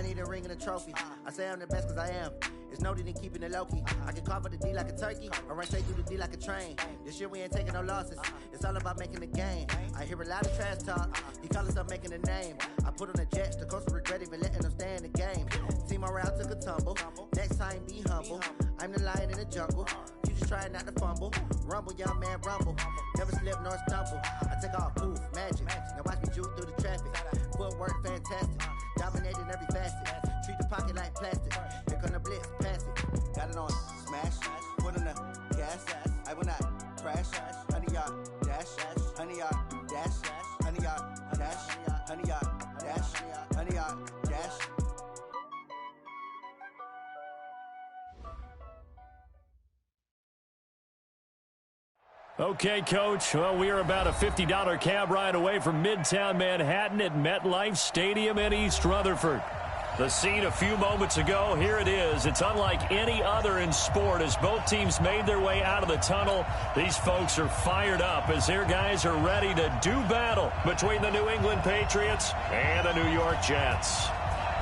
need a ring and a trophy. I say I'm the best because I am. It's noted in keeping it low-key. I can carve up the D like a turkey, or run straight through the D like a train. This year we ain't taking no losses. It's all about making the game. I hear a lot of trash talk. He call us up making a name. I put on the Jets. The coach will regret even letting them stay in the game. Team around took a tumble. Next time be humble. I'm the lion in the jungle. You just try not to fumble. Rumble, young man, rumble. Never slip nor stumble. I take off, poof, magic. Now watch me juke through the traffic. Footwork fantastic. Dominating every facet. Treat the pocket like plastic. Here come the blitz, pass it. Got it on smash. Put in the gas. I will not crash. 100-yard dash. 100-yard dash. 100-yard dash. 100-yard dash. 100-yard dash. Okay, Coach. Well, we are about a $50 cab ride away from Midtown Manhattan at MetLife Stadium in East Rutherford. The scene a few moments ago, here it is. It's unlike any other in sport as both teams made their way out of the tunnel. These folks are fired up as their guys are ready to do battle between the New England Patriots and the New York Jets.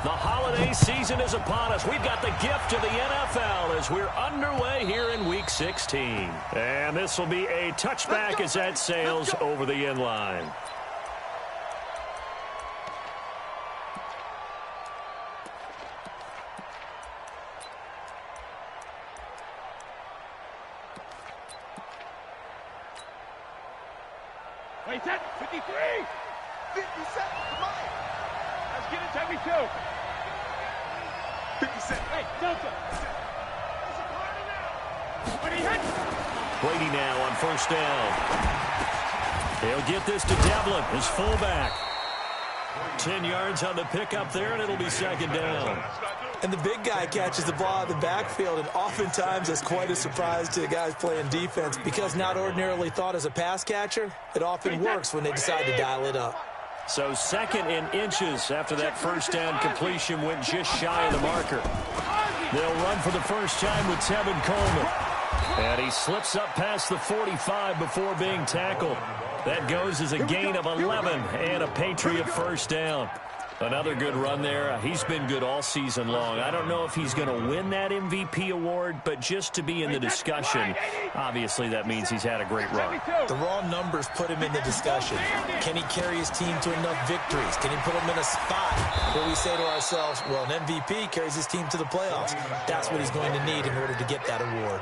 The holiday season is upon us. We've got the gift of the NFL as we're underway here in Week 16. And this will be a touchback as that sails over the end line. Wait, set, 53! 57, come on! Let's get it, 72. 57. Hey, Delta. When he hits. Brady now on first down. He'll get this to Devlin, his fullback. 10 yards on the pickup there, and it'll be second down. And the big guy catches the ball out of the backfield, and oftentimes that's quite a surprise to the guys playing defense because not ordinarily thought as a pass catcher, it often works when they decide to dial it up. So second in inches after that first down completion went just shy of the marker. They'll run for the first time with Tevin Coleman. And he slips up past the 45 before being tackled. That goes as a gain of 11 and a Patriot first down. Another good run there. He's been good all season long. I don't know if he's going to win that MVP award, but just to be in the discussion, obviously that means he's had a great run. The raw numbers put him in the discussion. Can he carry his team to enough victories? Can he put them in a spot where we say to ourselves, well, an MVP carries his team to the playoffs. That's what he's going to need in order to get that award.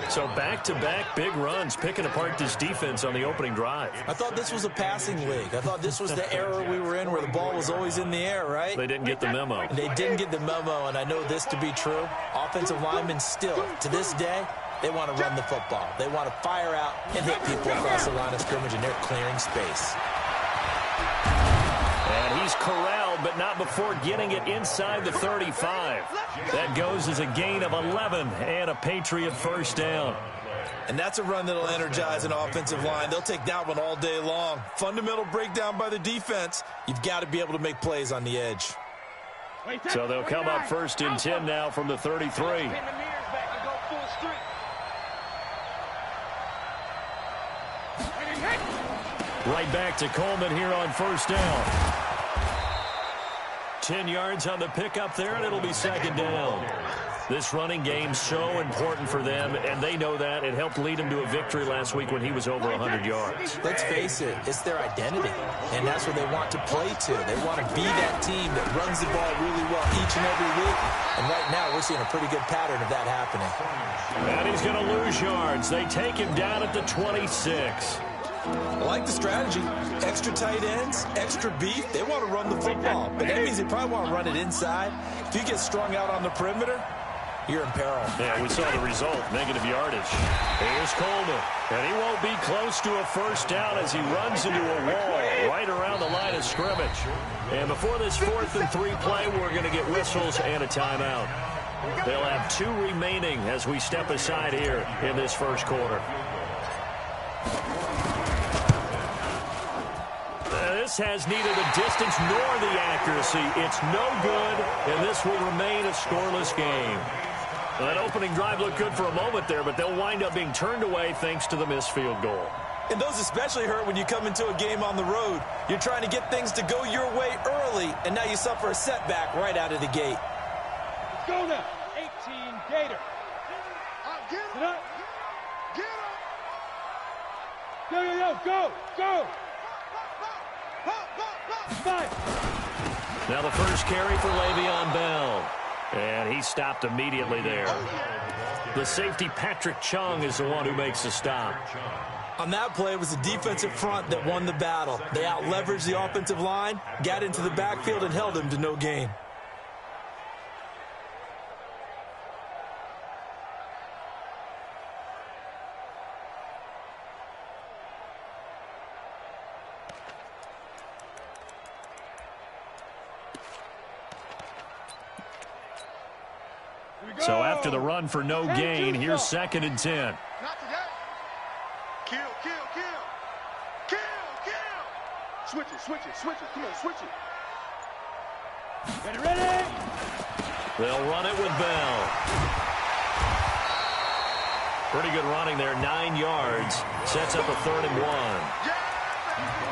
So back-to-back big runs, picking apart this defense on the opening drive. I thought this was a passing league. I thought this was the era we were in where the ball was always in the air, right? They didn't get the memo. They didn't get the memo, and I know this to be true. Offensive linemen still, to this day, they want to run the football. They want to fire out and hit people across the line of scrimmage, and they're clearing space. And he's corralled, but not before getting it inside the 35. That goes as a gain of 11 and a Patriot first down. And that's a run that'll energize an offensive line. They'll take that one all day long. Fundamental breakdown by the defense. You've got to be able to make plays on the edge. So they'll come up first and 10 now from the 33. Right back to Coleman here on first down. 10 yards on the pickup there, and it'll be second down. This running game's so important for them, and they know that. It helped lead them to a victory last week when he was over 100 yards. Let's face it, it's their identity, and that's what they want to play to. They want to be that team that runs the ball really well each and every week, and right now we're seeing a pretty good pattern of that happening. And he's going to lose yards. They take him down at the 26. I like the strategy. Extra tight ends, extra beef. They want to run the football, but that means they probably want to run it inside. If you get strung out on the perimeter, you're in peril. Yeah, we saw the result, negative yardage. Here's Coleman, and he won't be close to a first down as he runs into a wall right around the line of scrimmage. And before this 4th and 3 play, we're going to get whistles and a timeout. They'll have 2 remaining as we step aside here in this first quarter. This has neither the distance nor the accuracy. It's no good, and this will remain a scoreless game. That opening drive looked good for a moment there, but they'll wind up being turned away thanks to the missed field goal. And those especially hurt when you come into a game on the road. You're trying to get things to go your way early, and now you suffer a setback right out of the gate. Let's go now. 18 Gator. Get up. Get up. Go. Five. Now the first carry for Le'Veon Bell. And he stopped immediately there. The safety, Patrick Chung, is the one who makes the stop. On that play, it was the defensive front that won the battle. They out-leveraged the offensive line, got into the backfield, and held him to no gain. So after the run for no gain, here's 2nd and 10. Not today. Kill. Switch it. Come on, switch it. Ready. They'll run it with Bell. Pretty good running there, 9 yards. Sets up a 3rd and 1.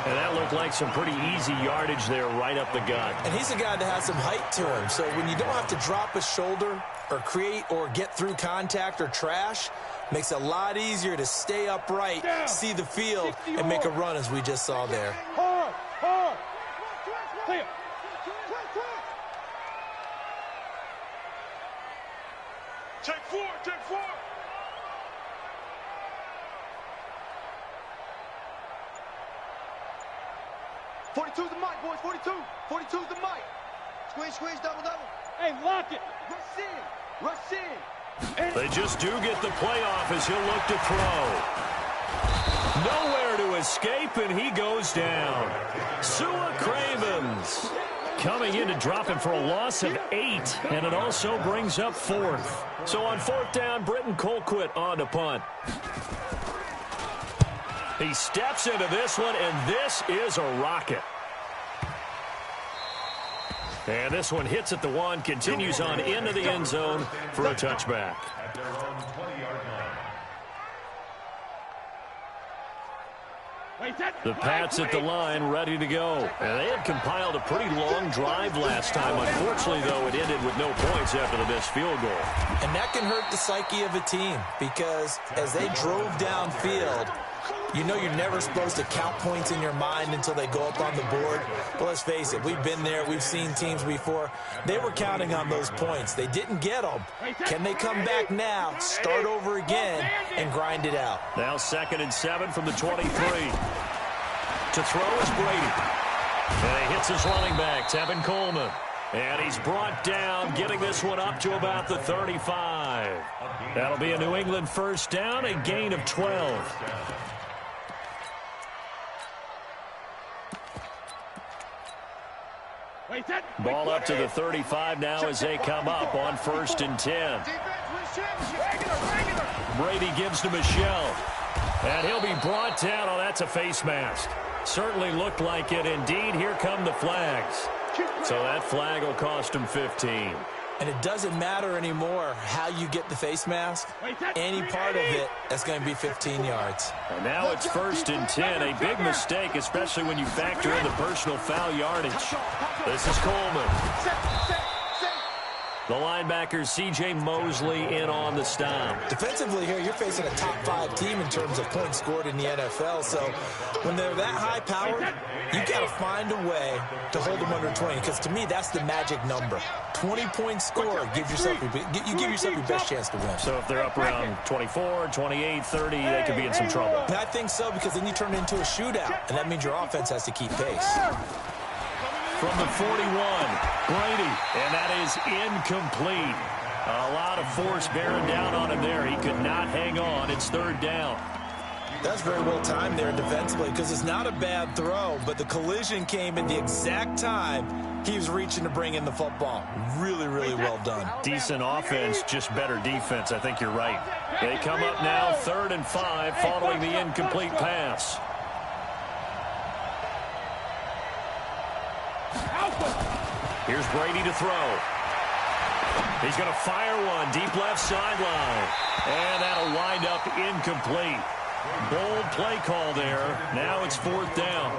And that looked like some pretty easy yardage there right up the gut. And he's a guy that has some height to him, so when you don't have to drop a shoulder or create or get through contact or trash, makes it a lot easier to stay upright, see the field, and make a run as we just saw there. Hard. Clear. Take four. 42's the mic, boys. 42's the mic. Squeeze, double. Hey, lock it. Rush in. They just do get the playoff as he'll look to throw. Nowhere to escape, and he goes down. Sua Cravens coming in to drop him for a loss of 8, and it also brings up 4th. So on 4th down, Britton Colquitt on to punt. He steps into this one, and this is a rocket. And this one hits at the 1, continues on into the end zone for a touchback. The Pats at the line, ready to go. And they had compiled a pretty long drive last time. Unfortunately, though, it ended with no points after the missed field goal. And that can hurt the psyche of a team because as they drove downfield, you know you're never supposed to count points in your mind until they go up on the board. But let's face it, we've been there. We've seen teams before. They were counting on those points. They didn't get them. Can they come back now, start over again, and grind it out? Now 2nd and 7 from the 23. To throw is Brady. And he hits his running back, Tevin Coleman. And he's brought down, getting this one up to about the 35. That'll be a New England first down, a gain of 12. Ball up to the 35 now as they come up on 1st and 10. Brady gives to Michelle. And he'll be brought down. Oh, that's a face mask. Certainly looked like it. Indeed, here come the flags. So that flag will cost him 15. And it doesn't matter anymore how you get the face mask. Any part of it, that's going to be 15 yards. And now it's 1st and 10. A big mistake, especially when you factor in the personal foul yardage. This is Coleman. The linebacker, C.J. Mosley, in on the stop. Defensively here, you're facing a top 5 team in terms of points scored in the NFL. So when they're that high-powered, you got to find a way to hold them under 20. Because to me, that's the magic number. 20 points scored, you give yourself your best chance to win. So if they're up around 24, 28, 30, they could be in some trouble. And I think so, because then you turn it into a shootout, and that means your offense has to keep pace. From the 41, Brady, and that is incomplete. A lot of force bearing down on him there. He could not hang on. It's 3rd down. That's very well timed there defensively because it's not a bad throw, but the collision came at the exact time he was reaching to bring in the football. Really, really well done. Decent offense, just better defense. I think you're right. They come up now 3rd and 5 following the incomplete pass. Here's Brady to throw. He's going to fire one deep left sideline. And that'll wind up incomplete. Bold play call there. Now it's 4th down.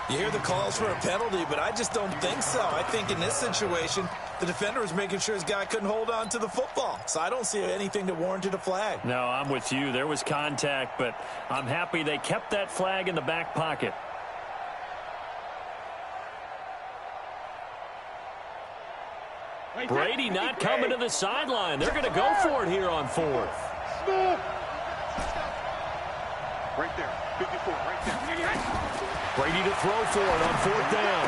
You hear the calls for a penalty, but I just don't think so. I think in this situation, the defender was making sure his guy couldn't hold on to the football. So I don't see anything that warranted a flag. No, I'm with you. There was contact, but I'm happy they kept that flag in the back pocket. Brady not coming to the sideline. They're going to go for it here on 4th. Right there. 54, right there. Brady to throw for it on 4th down.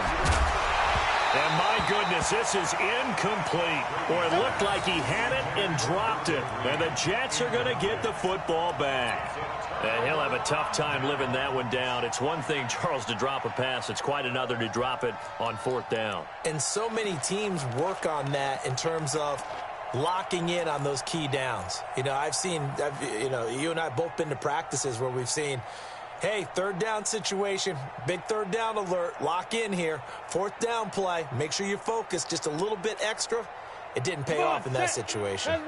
And my goodness, this is incomplete. Boy, it looked like he had it and dropped it. And the Jets are going to get the football back. And he'll have a tough time living that one down. It's one thing, Charles, to drop a pass. It's quite another to drop it on 4th down. And so many teams work on that in terms of locking in on those key downs. You know, you and I have both been to practices where we've seen, hey, 3rd down situation, big 3rd down alert, lock in here, 4th down play, make sure you focus just a little bit extra. It didn't pay off in that situation.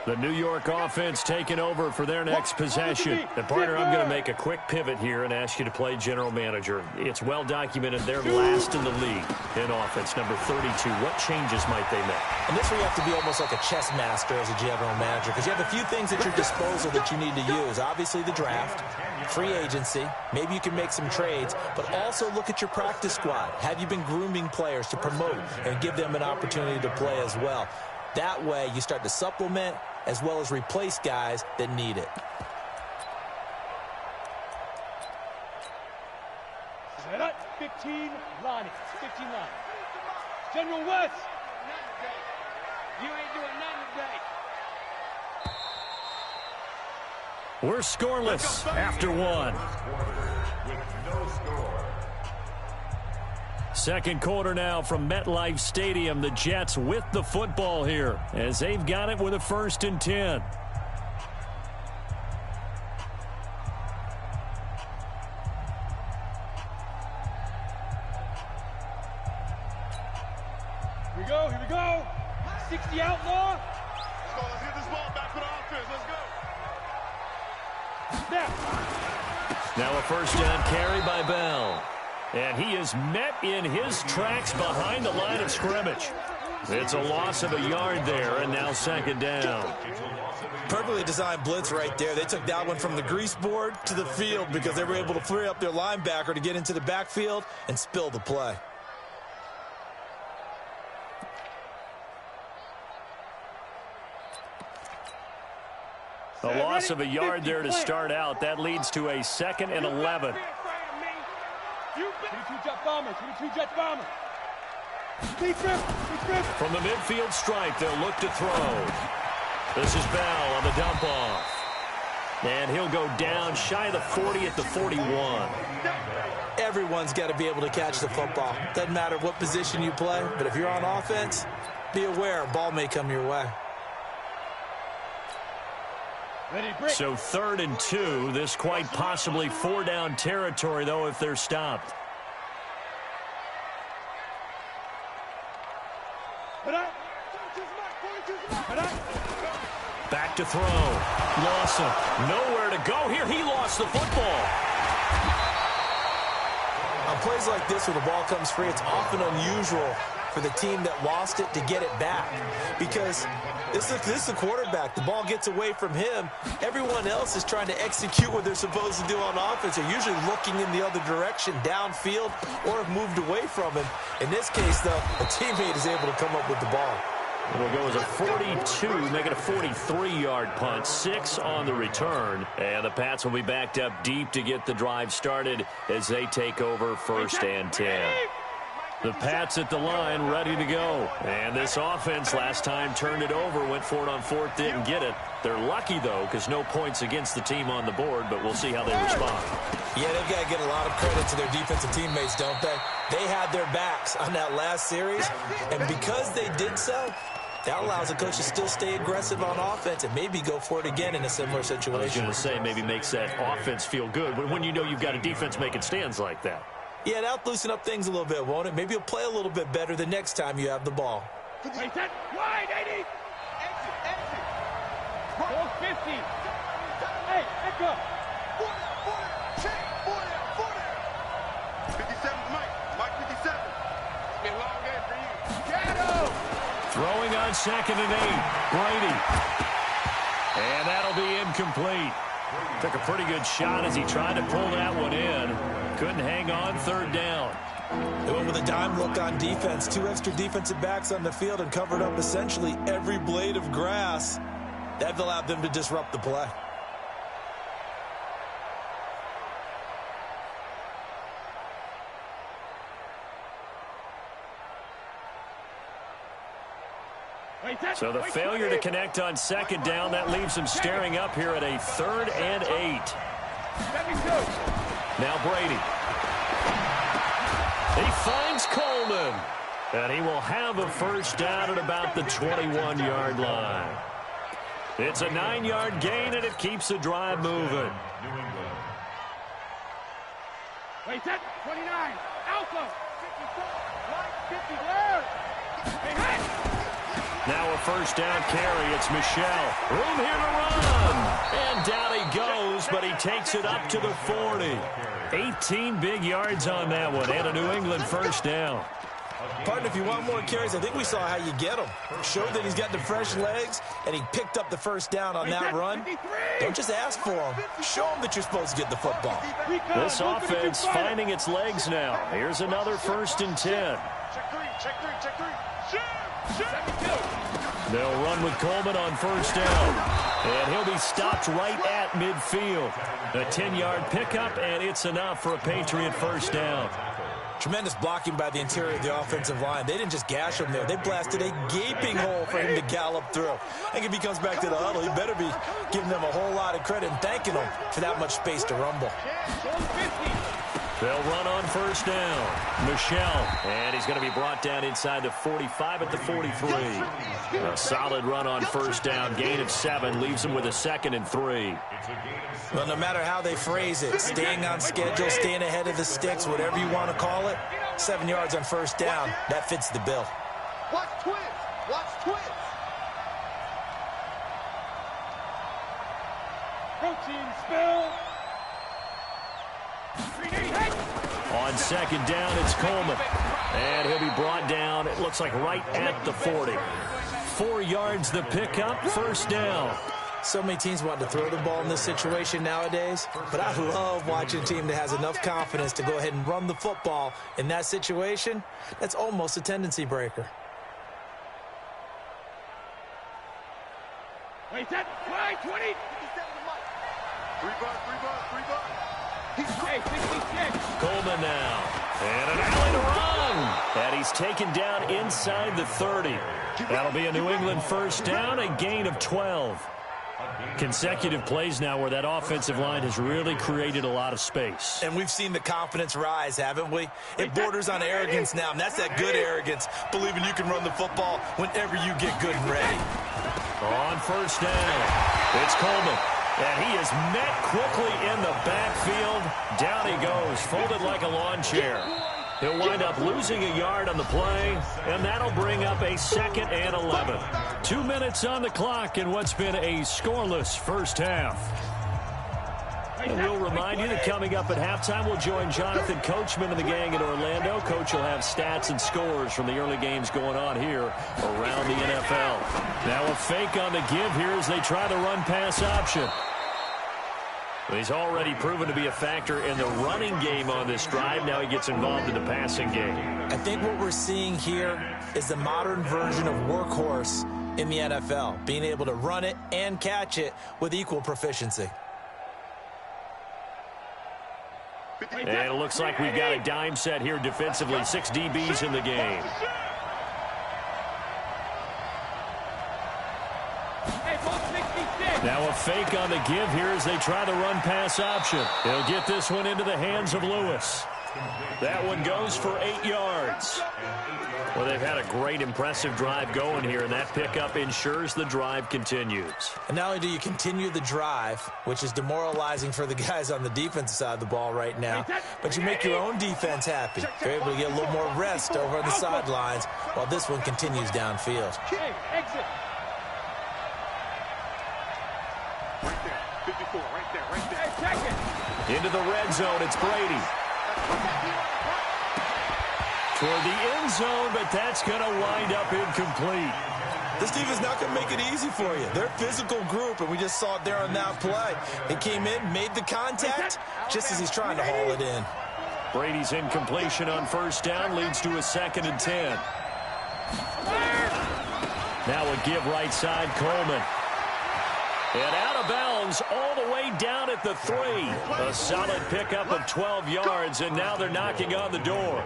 The New York offense taking over for their next possession. And, partner, I'm going to make a quick pivot here and ask you to play general manager. It's well documented they're last in the league in offense, number 32. What changes might they make? And this where you have to be almost like a chess master as a general manager, because you have a few things at your disposal that you need to use. Obviously, the draft, free agency, maybe you can make some trades, but also look at your practice squad. Have you been grooming players to promote and give them an opportunity to play as well? That way, you start to supplement as well as replace guys that need it. Set up, 15 line. 15 line. General West. You ain't doing nothing today. We're scoreless after 1. Second quarter now from MetLife Stadium. The Jets with the football here as they've got it with a 1st and 10. Here we go. 60 outlaw. Let's get this ball back for the offense. Let's go. Now a 1st down carry by Bell. And he is met in his tracks behind the line of scrimmage. It's a loss of a yard there, and now 2nd down. Perfectly designed blitz right there. They took that one from the grease board to the field because they were able to free up their linebacker to get into the backfield and spill the play. A loss of a yard there to start out. That leads to a 2nd and 11. 22 Jet Bomber. 22 Jet Bomber. From the midfield stripe, they'll look to throw. This is Bell on the dump off. And he'll go down shy of the 40 at the 41. Everyone's got to be able to catch the football. Doesn't matter what position you play, but if you're on offense, be aware a ball may come your way. So 3rd and 2. This quite possibly 4-down territory, though, if they're stopped. Back to throw. Lawson. Nowhere to go here. He lost the football. On plays like this where the ball comes free, it's often unusual for the team that lost it to get it back. Because this is the quarterback. The ball gets away from him. Everyone else is trying to execute what they're supposed to do on offense. They're usually looking in the other direction, downfield, or have moved away from him. In this case, though, a teammate is able to come up with the ball. It'll go as a 42, make it a 43-yard punt, 6 on the return. And the Pats will be backed up deep to get the drive started as they take over 1st and 10. The Pats at the line, ready to go. And this offense last time turned it over, went for it on 4th, didn't get it. They're lucky, though, because no points against the team on the board, but we'll see how they respond. Yeah, they've got to get a lot of credit to their defensive teammates, don't they? They had their backs on that last series, and because they did so, that allows the coach to still stay aggressive on offense and maybe go for it again in a similar situation. I was going to say, maybe makes that offense feel good, but when you know you've got a defense making stands like that. Yeah, that'll loosen up things a little bit, won't it? Maybe you'll play a little bit better the next time you have the ball. Wide, 80. 450. Hey, Echo. Check. 57's Mike. Mike 57. It's been a long game for you. Throwing on 2nd and 8. Brady. And that'll be incomplete. Took a pretty good shot as he tried to pull that one in. Couldn't hang on 3rd down. They went with a dime look on defense. 2 extra defensive backs on the field and covered up essentially every blade of grass. That allowed them to disrupt the play. So the failure to connect on 2nd down, that leaves him staring up here at a 3rd and 8. Now Brady. He finds Coleman. And he will have a 1st down at about the 21-yard line. It's a 9-yard gain, and it keeps the drive moving. 29. Alpha. 54. 50. Now a 1st down carry. It's Michel. Room here to run. And down he goes, but he takes it up to the 40. 18 big yards on that one, and a New England 1st down. Partner, if you want more carries, I think we saw how you get them. Showed that he's got the fresh legs, and he picked up the 1st down on that run. Don't just ask for him. Show him that you're supposed to get the football. This offense finding its legs now. Here's another 1st and 10. Check three. They'll run with Coleman on 1st down. And he'll be stopped right at midfield. A 10-yard pickup, and it's enough for a Patriot 1st down. Tremendous blocking by the interior of the offensive line. They didn't just gash him there. They blasted a gaping hole for him to gallop through. I think if he comes back to the huddle, he better be giving them a whole lot of credit and thanking them for that much space to rumble. They'll run on 1st down. Michel, and he's going to be brought down inside the 45 at the 43. A solid run on 1st down. Gain of 7 leaves him with a 2nd and 3. Well, no matter how they phrase it, staying on schedule, staying ahead of the sticks, whatever you want to call it, 7 yards on 1st down, that fits the bill. Watch twins. Protein spill. On 2nd down, it's Coleman. And he'll be brought down, it looks like right at the 40. 4 yards the pickup, 1st down. So many teams want to throw the ball in this situation nowadays, but I love watching a team that has enough confidence to go ahead and run the football in that situation. That's almost a tendency breaker. Wait, that 20. 3 bucks. Hey, 66. Coleman now. And an alley to run. And he's taken down inside the 30. That'll be a New England 1st down, a gain of 12. Consecutive plays now where that offensive line has really created a lot of space. And we've seen the confidence rise, haven't we? It borders on arrogance now, and that's that good arrogance, believing you can run the football whenever you get good and ready. On 1st down, it's Coleman. And he is met quickly in the backfield. Down he goes, folded like a lawn chair. He'll wind up losing a yard on the play, and that'll bring up a 2nd and 11. 2 minutes on the clock in what's been a scoreless 1st half. And we'll remind you that coming up at halftime, we'll join Jonathan Coachman and the gang in Orlando. Coach will have stats and scores from the early games going on here around the NFL. Now a fake on the give here as they try the run-pass option. He's already proven to be a factor in the running game on this drive. Now he gets involved in the passing game. I think what we're seeing here is the modern version of workhorse in the NFL, being able to run it and catch it with equal proficiency. And it looks like we've got a dime set here defensively. 6 DBs in the game. Now a fake on the give here as they try the run-pass option. He'll get this one into the hands of Lewis. That one goes for 8 yards. Well, they've had a great, impressive drive going here, and that pickup ensures the drive continues. And not only do you continue the drive, which is demoralizing for the guys on the defensive side of the ball right now, but you make your own defense happy. You're able to get a little more rest over on the sidelines while this one continues downfield. Hey, exit. Right there. 54, right there. Hey, check it. Into the red zone, it's Brady. Toward the end zone, but that's going to wind up incomplete. This defense not going to make it easy for you. They're a physical group, and we just saw it there on that play. He came in, made the contact, just as he's trying to haul it in. Brady's incompletion on first down leads to a 2nd and 10. Now a give right side, Coleman. And out of bounds all the way down at the 3. A solid pickup of 12 yards, and now they're knocking on the door.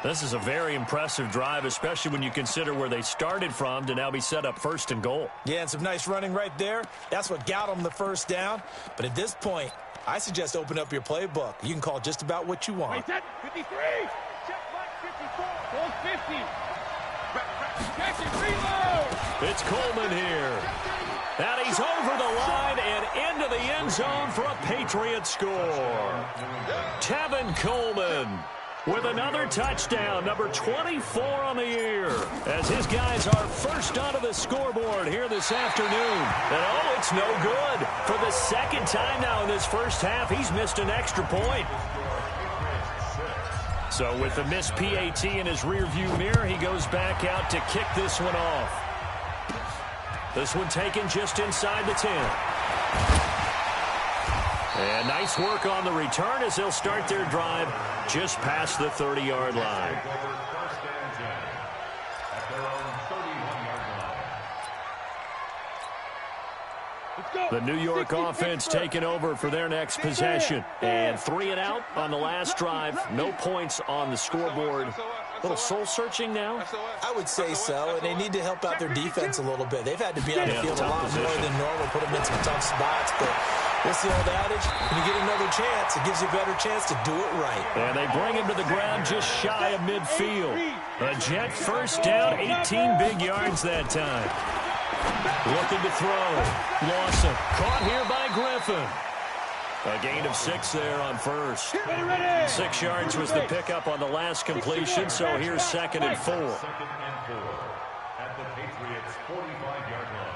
This is a very impressive drive, especially when you consider where they started from to now be set up 1st and goal. Yeah, and some nice running right there. That's what got them the first down. But at this point, I suggest open up your playbook. You can call just about what you want. 53. Check back 54. Ball 50. Catch it, reload. It's Coleman here. And he's over the line and into the end zone for a Patriot score. Tevin Coleman with another touchdown, number 24 on the year, as his guys are first onto the scoreboard here this afternoon. And oh, it's no good. For the 2nd time now in this first half, he's missed an extra point. So with the missed PAT in his rearview mirror, he goes back out to kick this one off. This one taken just inside the 10. And nice work on the return as they'll start their drive just past the 30-yard line. The New York offense taking over for their next possession. And 3 and out on the last drive. No points on the scoreboard. A little soul-searching now? I would say so, and they need to help out their defense a little bit. They've had to be on the field a lot more than normal, put them in some tough spots, but what's the old adage? When you get another chance, it gives you a better chance to do it right. And they bring him to the ground just shy of midfield. A Jet first down, 18 big yards that time. Looking to throw. Lawson caught here by Griffin. A gain of 6 there on first. 6 yards was the pickup on the last completion, so here's 2nd and 4. At the Patriots' 45-yard line.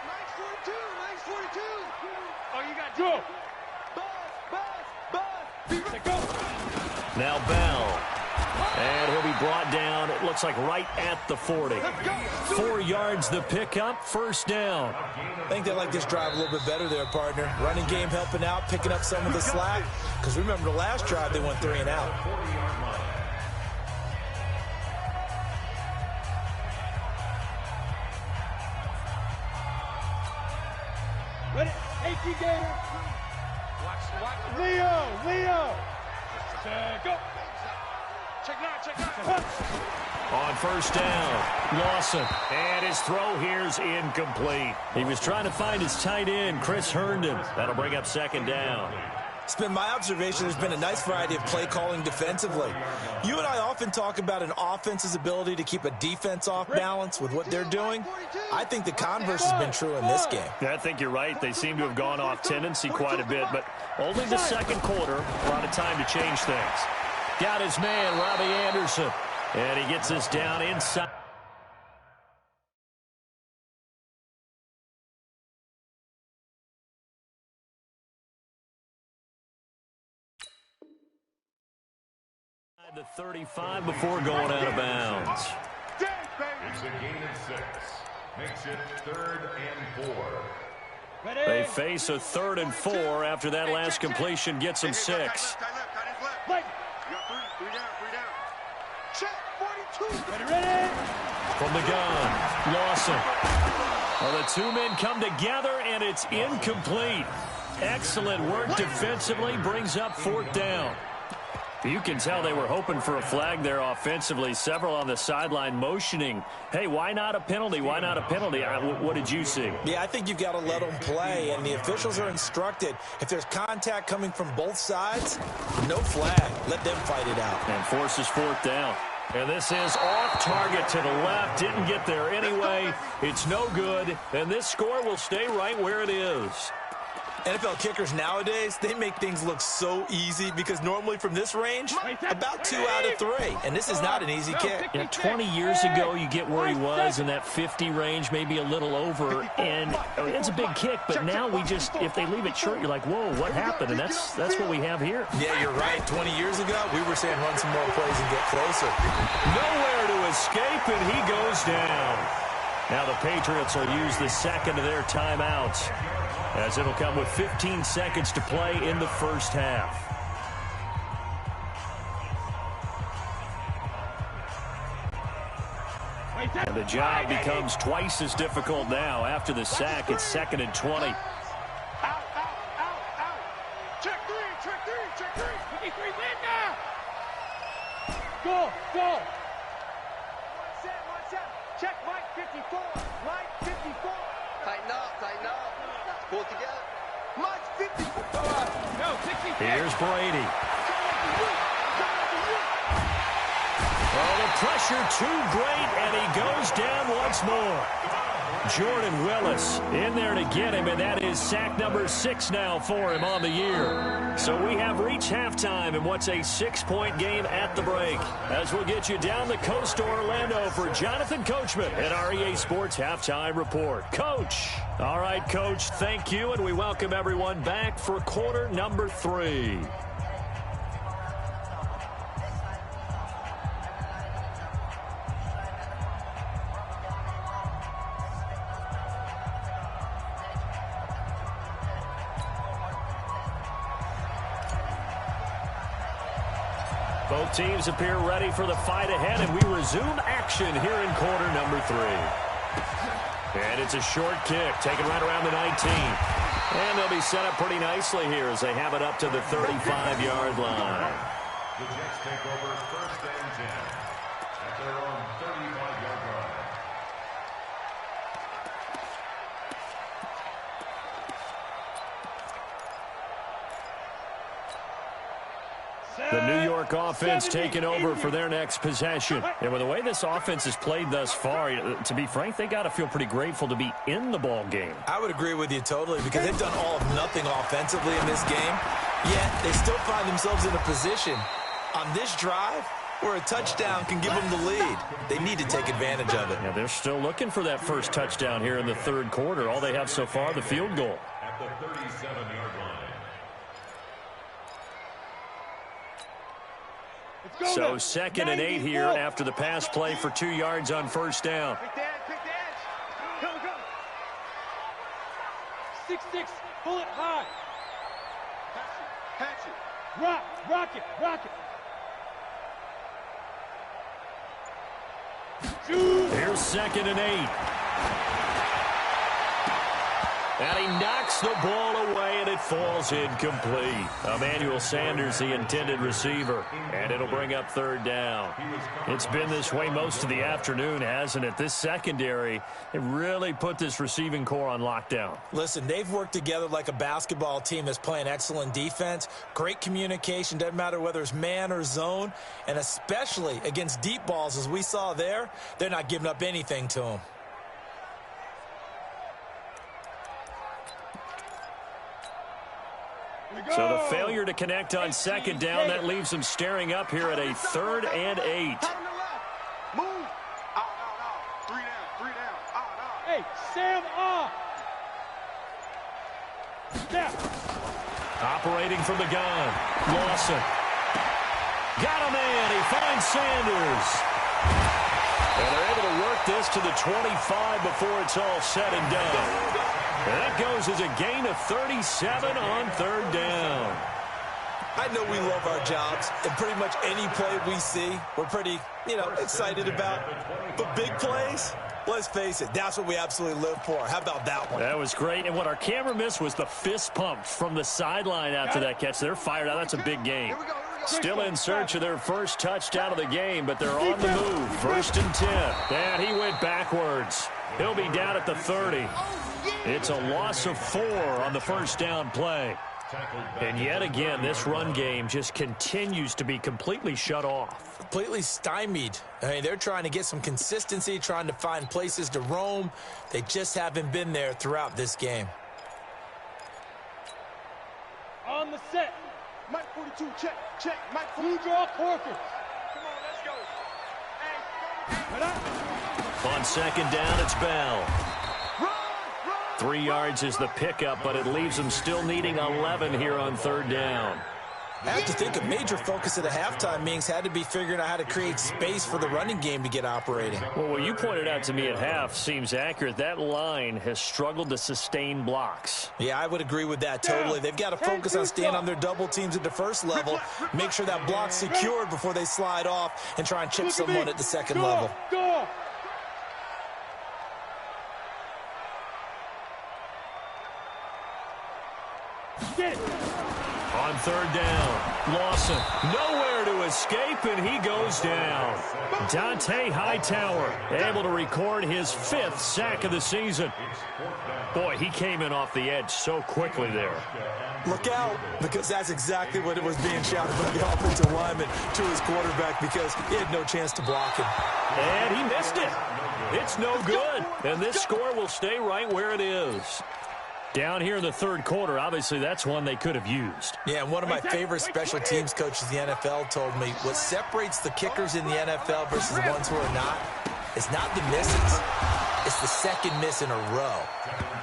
Nice 42. Oh, you got Joe. Buzz. Now Bell. And he'll be brought down, it looks like right at the 40. 4 yards the pickup, first down. I think they like this drive a little bit better there, partner. Running game helping out, picking up some of the slack. Because remember the last drive, they went 3 and out. Ready? 18 Gator. Watch. Leo. Go. Check now. On first down, Lawson. And his throw here's incomplete. He was trying to find his tight end, Chris Herndon. That'll bring up 2nd down. It's been my observation there's been a nice variety of play calling defensively. You and I often talk about an offense's ability to keep a defense off balance with what they're doing. I think the converse has been true in this game. Yeah, I think you're right. They seem to have gone off tendency quite a bit, but only the 2nd quarter, a lot of time to change things. Got his man, Robbie Anderson. And he gets us down inside. The 35 before going out of bounds. It's a gain of 6. Makes it 3rd and 4. They face a 3rd and 4 after that last completion gets them 6. Ready? From the gun, Lawson. Well, the 2 men come together, and it's incomplete. Excellent work defensively, brings up 4th down. You can tell they were hoping for a flag there offensively. Several on the sideline motioning, hey, why not a penalty? Why not a penalty? What did you see? Yeah, I think you've got to let them play, and the officials are instructed. If there's contact coming from both sides, no flag. Let them fight it out. And forces 4th down. And this is off target to the left. Didn't get there anyway. It's no good. And this score will stay right where it is. NFL kickers nowadays, they make things look so easy because normally from this range, about 2 out of 3. And this is not an easy kick. Yeah, 20 years ago, you get where he was in that 50 range, maybe a little over. And it's a big kick, but now we just, if they leave it short, you're like, whoa, what happened? And that's what we have here. Yeah, you're right. 20 years ago, we were saying run some more plays and get closer. Nowhere to escape, and he goes down. Now the Patriots will use the second of their timeouts, as it'll come with 15 seconds to play in the first half. And the job becomes twice as difficult now. After the sack, it's 2nd and 20. Out. Check three. 53 win now. Go. One set. Check Mike 54. Mike 54. Tighten up. Pull it together. Mike 54. No, 60. Here's Brady. Oh, the pressure too great, and he goes down once more. Jordan Willis in there to get him, and that is sack number 6 now for him on the year. So we have reached halftime in what's a 6-point game at the break, as we'll get you down the coast to Orlando for Jonathan Coachman at our EA Sports Halftime Report. Coach. All right, Coach, thank you, and we welcome everyone back for quarter number 3. Both teams appear ready for the fight ahead, and we resume action here in quarter number 3. And it's a short kick, taken right around the 19. And they'll be set up pretty nicely here as they have it up to the 35-yard line. The Jets take over 1st and 10 at their own 35-yard line. The New York offense taking over for their next possession. And with the way this offense has played thus far, to be frank, they got to feel pretty grateful to be in the ball game. I would agree with you totally because they've done all of nothing offensively in this game, yet they still find themselves in a position on this drive where a touchdown can give them the lead. They need to take advantage of it. Yeah, they're still looking for that first touchdown here in the 3rd quarter. All they have so far, the field goal. At the 37-yard line. So 2nd and 8 here after the pass play for 2 yards on 1st down. Pick the edge. Go. 6-6. Pull it high. Patch it. Rock it. Here's 2nd and 8. And he knocks the ball away, and it falls incomplete. Emmanuel Sanders, the intended receiver, and it'll bring up 3rd down. It's been this way most of the afternoon, hasn't it? This secondary, it really put this receiving core on lockdown. Listen, they've worked together like a basketball team that's playing excellent defense. Great communication, doesn't matter whether it's man or zone, and especially against deep balls, as we saw there, they're not giving up anything to them. So the failure to connect on 2nd down, that leaves them staring up here at a 3rd and 8. Move. Out. 3 down. Out. Hey, Sam off. Now. Operating from the gun. Lawson. Got a man. He finds Sanders. And they're able to work this to the 25 before it's all said and done. And that goes as a gain of 37 on 3rd down. I know we love our jobs, and pretty much any play we see, we're pretty, excited about. But big plays, let's face it, that's what we absolutely live for. How about that one? That was great. And what our camera missed was the fist pump from the sideline after that catch. They're fired out. That's a big game. Still in search of their first touchdown of the game, but they're on the move. 1st and 10. And he went backwards. He'll be down at the 30. It's a loss of 4 on the 1st down play. And yet again, this run game just continues to be completely shut off. Completely stymied. I mean, they're trying to get some consistency, trying to find places to roam. They just haven't been there throughout this game. on the set. Mike 42, check, check. Mike 42. Blue draw Corker. Come on, let's go. Hey, On second down, it's Bell. 3 yards is the pickup, but it leaves them still needing 11 here on third down. I have to think a major focus of the halftime meetings had to be figuring out how to create space for the running game to get operating. Well, what you pointed out to me at half seems accurate. That line has struggled to sustain blocks. Yeah, I would agree with that totally. They've got to focus on staying on their double teams at the first level, make sure that block's secured before they slide off and try and chip someone at the second level. Go. Get it. On third down, Lawson nowhere to escape, and he goes down. Dante Hightower able to record his 5th sack of the season. Boy, he came in off the edge so quickly there. Look out, because that's exactly what it was being shouted by the offensive lineman to his quarterback, because he had no chance to block him. And he missed it. It's no good, and this score will stay right where it is. Down here in the third quarter, obviously that's one they could have used. Yeah, and one of my favorite special teams coaches in the NFL told me what separates the kickers in the NFL versus the ones who are not is not the misses. It's the second miss in a row.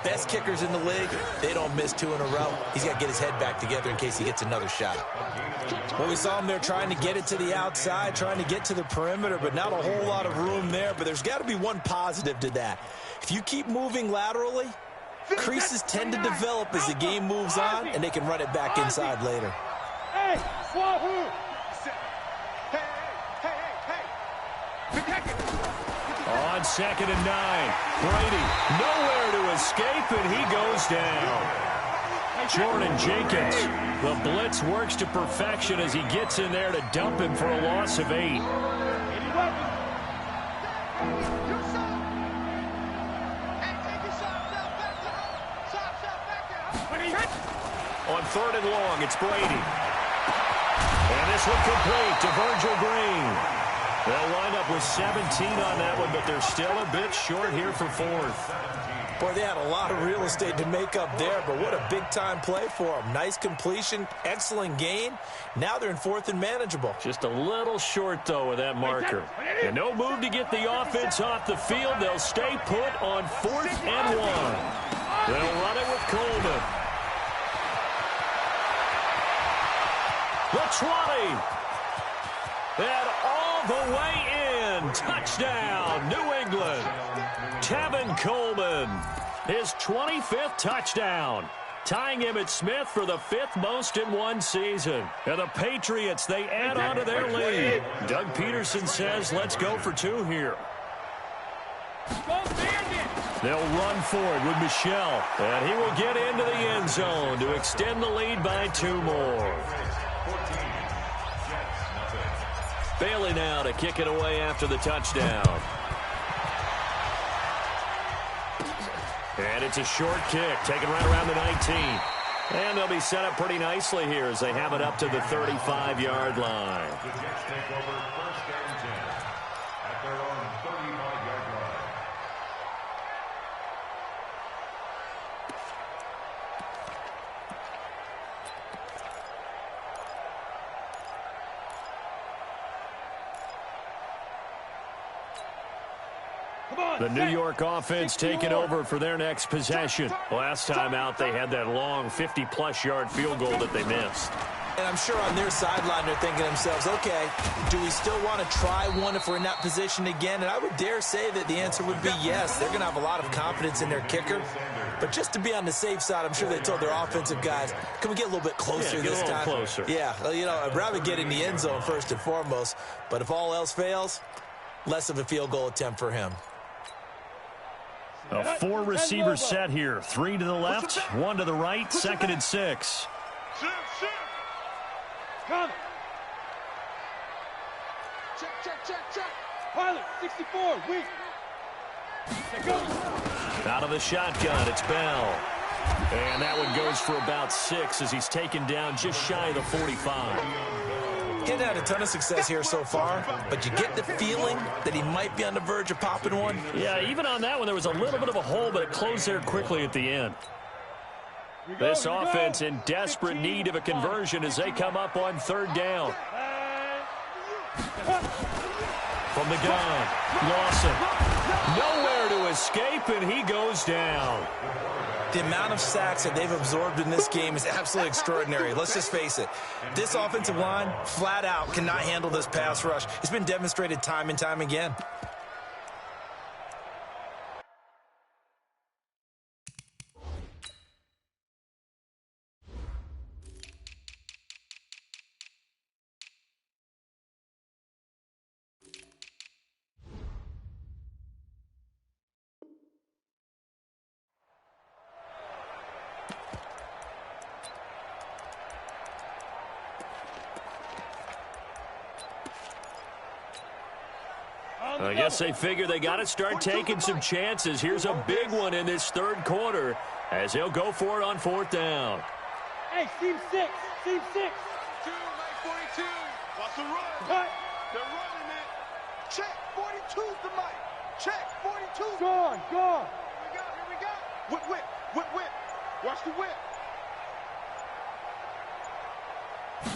Best kickers in the league, they don't miss 2 in a row. He's got to get his head back together in case he gets another shot. Well, we saw him there trying to get it to the outside, trying to get to the perimeter, but not a whole lot of room there. But there's got to be one positive to that. If you keep moving laterally, creases tend to develop as the game moves on, and they can run it back inside later. Hey, Wahoo! On second and 9, Brady nowhere to escape, and he goes down. Jordan Jenkins, the blitz works to perfection as he gets in there to dump him for a loss of 8. On third and long, it's Brady. And this one complete to Virgil Green. They'll wind up with 17 on that one, but they're still a bit short here for 4th. Boy, they had a lot of real estate to make up there, but what a big-time play for them. Nice completion, excellent gain. Now they're in 4th and manageable. Just a little short, though, with that marker. And no move to get the offense off the field. They'll stay put on 4th and 1. They'll run it with Coleman. The 20. And all the way in. Touchdown, New England. Tevin Coleman, his 25th touchdown, tying him at Smith for the 5th most in one season. And the Patriots, they add on to their lead. Doug Peterson says, let's go for 2 here. They'll run for it with Michel, and he will get into the end zone to extend the lead by 2 more. Bailey now to kick it away after the touchdown. And it's a short kick, taken right around the 19. And they'll be set up pretty nicely here as they have it up to the 35-yard line. The Jets take over 1st and 10 at their own 35-yard line. The New York offense taking over for their next possession. Last time out, they had that long 50-plus yard field goal that they missed. And I'm sure on their sideline they're thinking to themselves, okay, do we still want to try one if we're in that position again? And I would dare say that the answer would be yes. They're going to have a lot of confidence in their kicker. But just to be on the safe side, I'm sure they told their offensive guys, can we get a little bit closer this time? Closer. Yeah, you know, I'd rather get in the end zone first and foremost. But if all else fails, less of a field goal attempt for him. A 4-receiver set here. 3 to the left, 1 to the right, 2nd and 6. Come. Check. Pilot, 64, weak. Out of the shotgun, it's Bell. And that one goes for about 6 as he's taken down just shy of the 45. He hasn't had a ton of success here so far, but you get the feeling that he might be on the verge of popping one. Yeah, even on that one, there was a little bit of a hole, but it closed there quickly at the end. This offense in desperate need of a conversion as they come up on third down. From the gun, Lawson. Nowhere to escape, and he goes down. The amount of sacks that they've absorbed in this game is absolutely extraordinary. Let's just face it. This offensive line, flat out, cannot handle this pass rush. It's been demonstrated time and time again. I guess they figure they got to start taking some chances. Here's a big one in this third quarter as they'll go for it on fourth down. Hey, team 6. Team 6. 2, right 42. What's the run? Cut. They're running it. Check. 42's the mic. Check. 42's. Gone. Gone. Here we go. Whip, whip. Whip, whip. Watch the whip.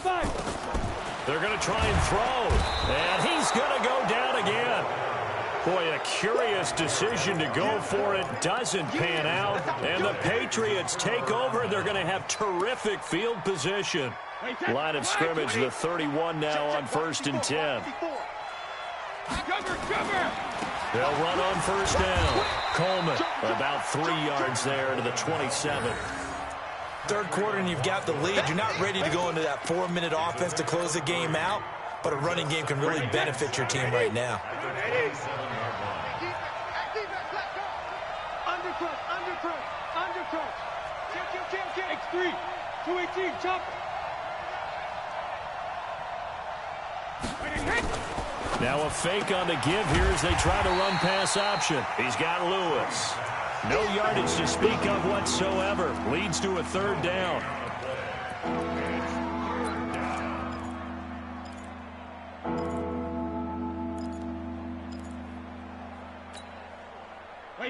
5. They're going to try and throw, and he's going to go down again. Boy, a curious decision to go for it doesn't pan out, and the Patriots take over. They're going to have terrific field position. Line of scrimmage, the 31 now on 1st and 10. They'll run on first down. Coleman about 3 yards there to the 27. Third quarter and you've got the lead. You're not ready to go into that 4-minute offense to close the game out, but a running game can really benefit your team right now. Undercrunch. X3. 218. Chop. Now a fake on the give here as they try to run pass option. He's got Lewis. No yardage to speak of whatsoever. Leads to a third down.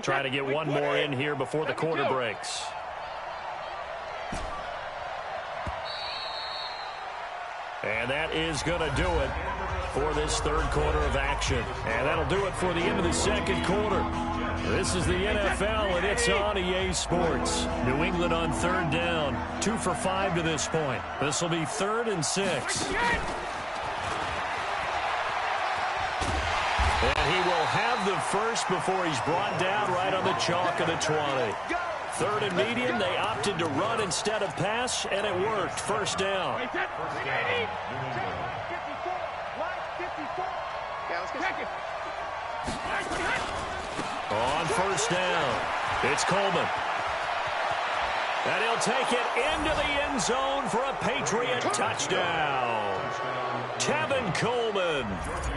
Try to get one more in here before the quarter breaks. And that is going to do it for this third quarter of action. And that'll do it for the end of the second quarter. This is the NFL, and it's on EA Sports. New England on third down. 2 for 5 to this point. This will be 3rd and 6. And he will have the first before he's brought down right on the chalk of the 20. 3rd and medium, they opted to run instead of pass, and it worked. First down. On first down, it's Coleman. And he'll take it into the end zone for a Patriot touchdown. Tevin Coleman,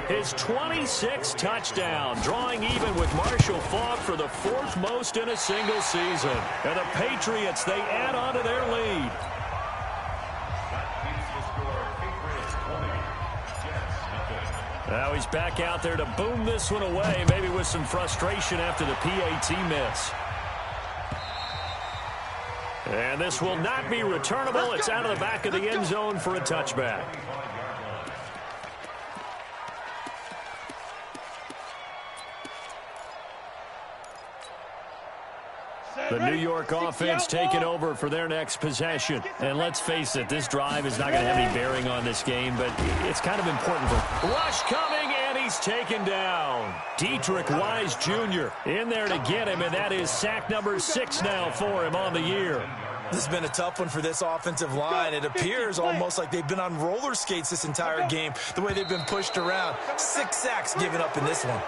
his 26th touchdown, drawing even with Marshall Faulk for the 4th most in a single season. And the Patriots, they add on to their lead. Now he's back out there to boom this one away, maybe with some frustration after the PAT miss. And this will not be returnable. It's out of the back of the end zone for a touchback. The New York offense taking over for their next possession. And let's face it, this drive is not going to have any bearing on this game, but it's kind of important for rush coming, and he's taken down. Dietrich Wise Jr. in there to get him, and that is sack number 6 now for him on the year. This has been a tough one for this offensive line. It appears almost like they've been on roller skates this entire game, the way they've been pushed around. 6 sacks given up in this one.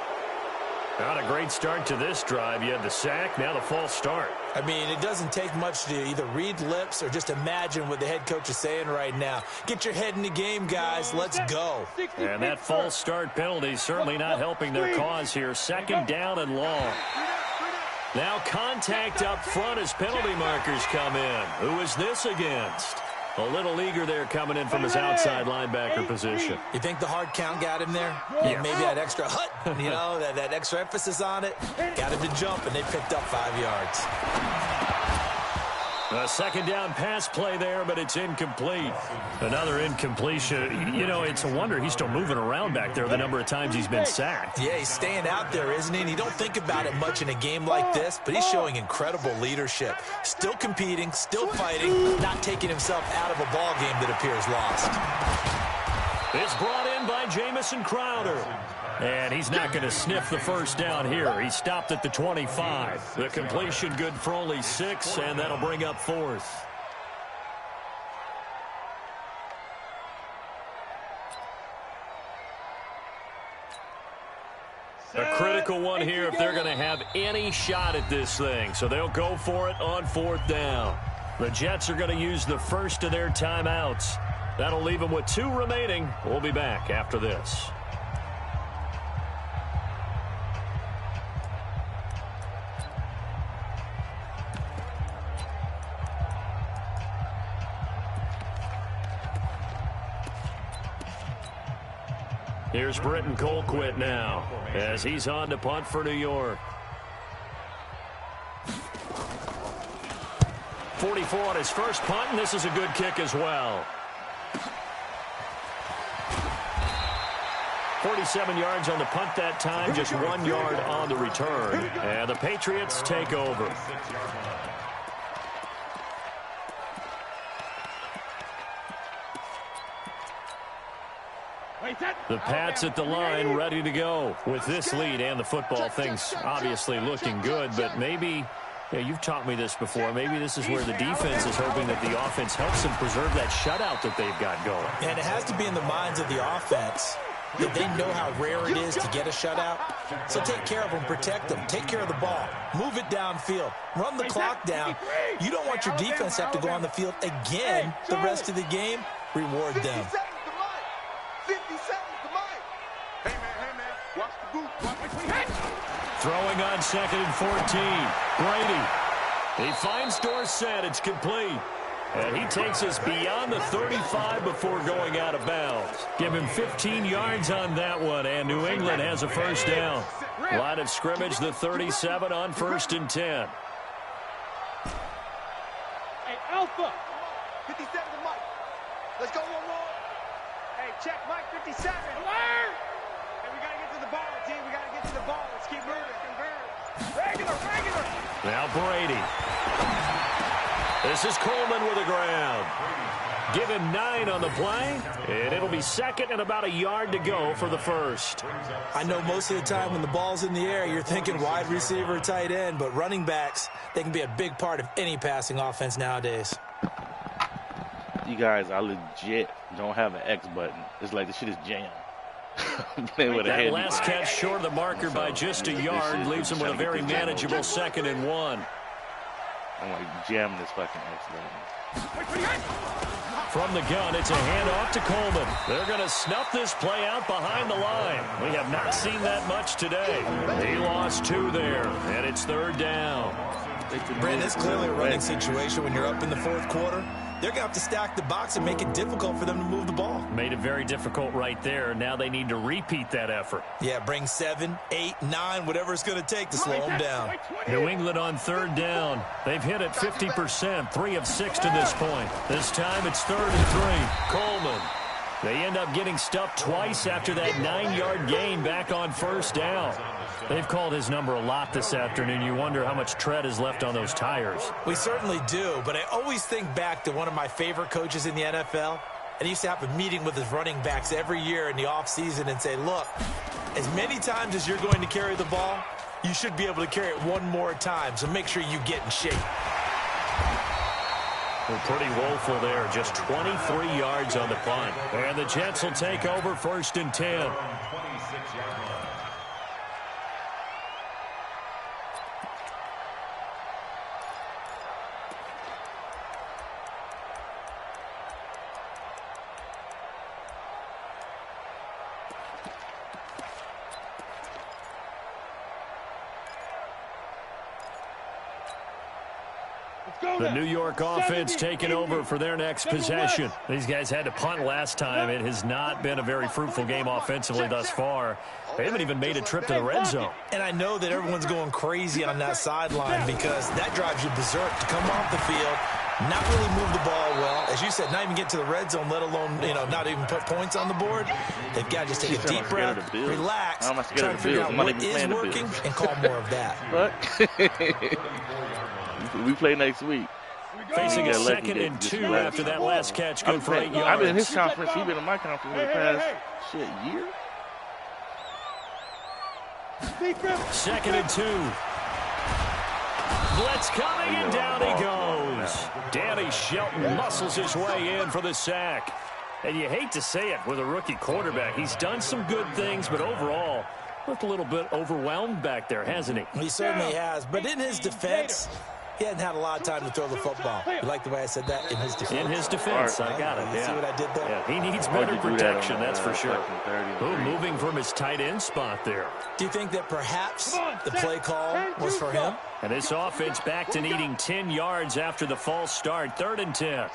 Not a great start to this drive. You had the sack, now the false start. I mean, it doesn't take much to either read lips or just imagine what the head coach is saying right now. Get your head in the game, guys. Let's go. And that false start penalty certainly not helping their cause here. 2nd down and long. Now contact up front as penalty markers come in. Who is this against? A little eager there coming in from his outside linebacker position. You think the hard count got him there? Yeah. Maybe that extra you know, that extra emphasis on it. Got him to jump, and they picked up 5 yards. A second down pass play there, but it's incomplete. Another incompletion. You know, it's a wonder he's still moving around back there the number of times he's been sacked. Yeah, he's staying out there, isn't he? And you don't think about it much in a game like this, but he's showing incredible leadership. Still competing, still fighting, not taking himself out of a ball game that appears lost. It's brought in by Jamison Crowder. And he's not going to sniff the first down here. He stopped at the 25. The completion good for only 6, and that'll bring up 4th. A critical one here if they're going to have any shot at this thing. So they'll go for it on 4th down. The Jets are going to use the first of their timeouts. That'll leave them with 2 remaining. We'll be back after this. Here's Britton Colquitt now as he's on to punt for New York. 44 on his first punt, and this is a good kick as well. 47 yards on the punt that time, just 1 yard on the return. And the Patriots take over. The Pats at the line, ready to go. With this lead and the football, things obviously looking good, but maybe, you've taught me this before, maybe this is where the defense is hoping that the offense helps them preserve that shutout that they've got going. And it has to be in the minds of the offense that they know how rare it is to get a shutout. So take care of them, protect them, take care of the ball, move it downfield, run the clock down. You don't want your defense to have to go on the field again the rest of the game. Reward them. Throwing on 2nd and 14. Brady. He finds Dorsett. It's complete. And he takes us beyond the 35 before going out of bounds. Give him 15 yards on that one, and New England has a first down. Line of scrimmage, the 37 on 1st and 10. Hey, Alpha. 57 to Mike. Let's go one more. Hey, check Mike 57. Alert! Hey, we got to get to the ball, team. We got to get to the ball. Let's keep moving. Regular. Now Brady. This is Coleman with the ground. Give him 9 on the play, and it'll be 2nd and about a yard to go for the first. I know most of the time when the ball's in the air, you're thinking wide receiver or tight end, but running backs, they can be a big part of any passing offense nowadays. You guys, I legit don't have an X button. It's like the shit is jammed. That last catch short of the marker by just a yard leaves him with a very manageable 2nd and 1. I'm like jamming this fucking X button. From the gun, it's a handoff to Coleman. They're going to snuff this play out behind the line. We have not seen that much today. He lost 2 there, and it's 3rd down. Brandon, it's clearly a running situation when you're up in the 4th quarter. They're going to have to stack the box and make it difficult for them to move the ball. Made it very difficult right there. Now they need to repeat that effort. Yeah, bring 7, 8, 9, whatever it's going to take to slow them down. New England on 3rd down. They've hit it 50%, 3 of 6 to this point. This time it's 3rd and 3. Coleman. They end up getting stuffed twice after that 9-yard gain back on 1st down. They've called his number a lot this afternoon. You wonder how much tread is left on those tires. We certainly do, but I always think back to one of my favorite coaches in the NFL. And he used to have a meeting with his running backs every year in the offseason and say, look, as many times as you're going to carry the ball, you should be able to carry it one more time, so make sure you get in shape. Well, pretty woeful there, just 23 yards on the punt. And the Jets will take over 1st and 10. The New York offense taking over for their next possession. These guys had to punt last time. It has not been a very fruitful game offensively thus far. They haven't even made a trip to the red zone. And I know that everyone's going crazy on that sideline because that drives you berserk to come off the field, not really move the ball well. As you said, not even get to the red zone, let alone, not even put points on the board. They've got to just take a deep breath, relax, try to figure out what is working, and call more of that. We play next week. Facing a 2nd and 2 after that last catch, good for 8 yards. I've been in his conference. He's been in my conference for the past year. 2nd and 2. Blitz coming, and down he goes. Danny Shelton muscles his way in for the sack. And you hate to say it with a rookie quarterback. He's done some good things, but overall, looked a little bit overwhelmed back there, hasn't he? He certainly has. But in his defense, he hadn't had a lot of time to throw the football. You like the way I said that? In his defense. In his defense, I got it. You see what I did there? Yeah, he needs better protection, that's for sure. Moving from his tight end spot there. Do you think that perhaps the play call was for him? And this offense back to needing 10 yards after the false start. 3rd and 10.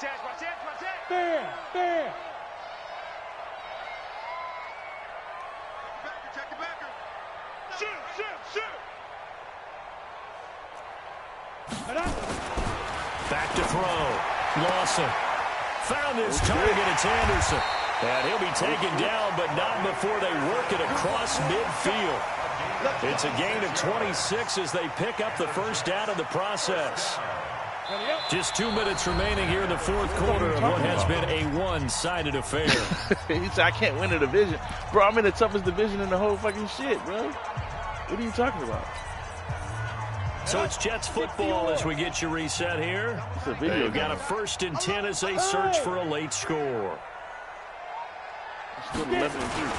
Back to throw. Lawson found his target. It's Anderson. And he'll be taken down, but not before they work it across midfield. It's a gain of 26 as they pick up the first down in the process. Just 2 minutes remaining here in the 4th quarter of what has been a one-sided affair. He said, I can't win a division. Bro, I'm in the toughest division in the whole fucking shit, bro. What are you talking about? So it's Jets football as we get you reset here. They've got a 1st and 10 as they search for a late score. Still 11 and 3.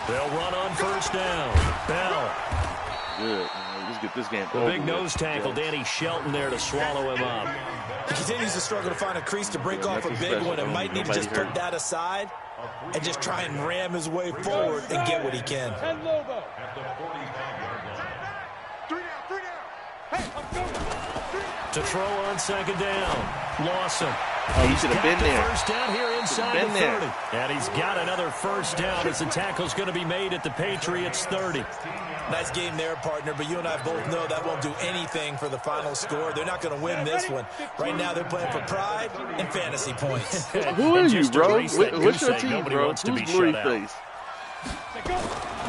They'll run on 1st down. Bell. Good. Let's get this game The over big nose tackle, Danny Shelton there to swallow him up. He continues to struggle to find a crease to break off a big one and might need to just put that aside and just try and ram his way forward and get what he can. To throw on 2nd down. Lawson. Oh, he should have been there. First down here inside the 30. And he's got another first down as the tackle's going to be made at the Patriots 30. Nice game there, partner, but you and I both know that won't do anything for the final score. They're not going to win this one. Right now they're playing for pride and fantasy points. Who are you, bro? What's your team, bro? Who's Blurry Face?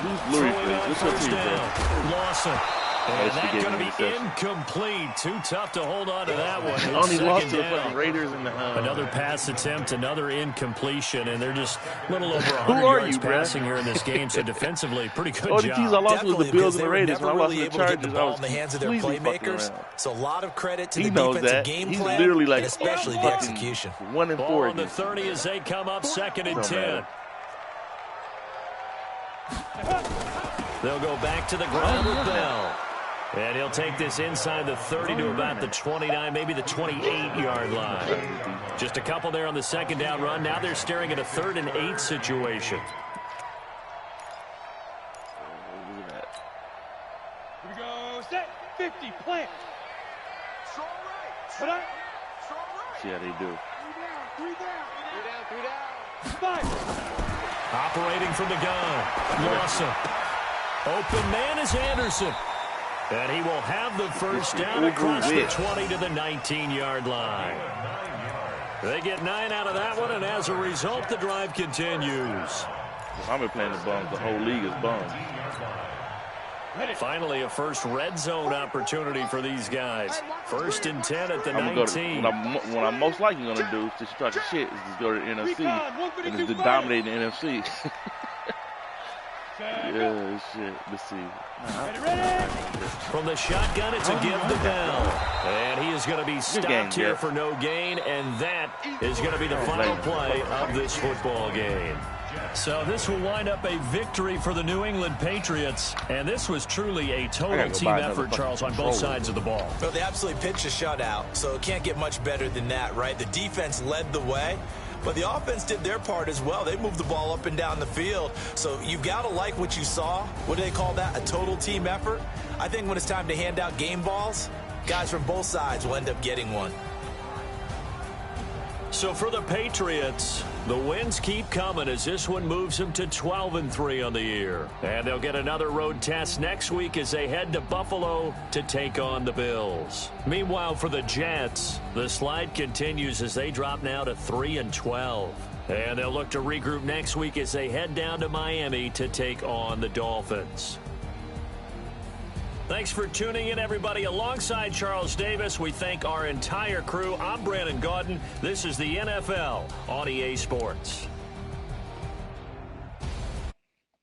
Who's Blurry Face? What's your team, bro? Lawson. And that's going to be incomplete. Too tough to hold on to that one. Only lost to the fucking Raiders in the another pass attempt, another incompletion, and they're just a little over 100 yards passing here in this game. So defensively, pretty good job. The teams I lost was the Bills and the Raiders. When I lost the Chargers, I was in the hands of their playmakers. So a lot of credit to the defensive game plan, and especially the execution. 1 and 4. Ball on the 30 as they come up 2nd and 10. They'll go back to the ground with Bell. And he'll take this inside the 30 to about the 29, maybe the 28-yard line. Just a couple there on the 2nd down run. Now they're staring at a 3rd and 8 situation. Here we go. Set. 50. Plant. See how they do. 3 down. 5. Operating from the gun. Lawson. Open man is Anderson. And he will have the first down across the 20 to the 19-yard line. They get 9 out of that one, and as a result, the drive continues. I've been playing the bums. The whole league is bums. Finally, a first red zone opportunity for these guys. 1st and 10 at the 19. What I'm most likely going to do, since you're talking shit, is just go to the NFC and just to dominate the NFC. Yeah, shit. Let's see. From the shotgun, it's a give to Bell. And he is going to be stopped here for no gain, and that is going to be the final play of this football game. So this will wind up a victory for the New England Patriots, and this was truly a total team effort, Charles, on both sides of the ball. Well, they absolutely pitched a shutout, so it can't get much better than that, right? The defense led the way. But the offense did their part as well. They moved the ball up and down the field. So you've got to like what you saw. What do they call that? A total team effort? I think when it's time to hand out game balls, guys from both sides will end up getting one. So for the Patriots, The wins keep coming as this one moves them to 12-3 on the year. And they'll get another road test next week as they head to Buffalo to take on the Bills. Meanwhile, for the Jets, the slide continues as they drop now to 3-12. And they'll look to regroup next week as they head down to Miami to take on the Dolphins. Thanks for tuning in, everybody. Alongside Charles Davis, we thank our entire crew. I'm Brandon Gaudin. This is the NFL on EA Sports.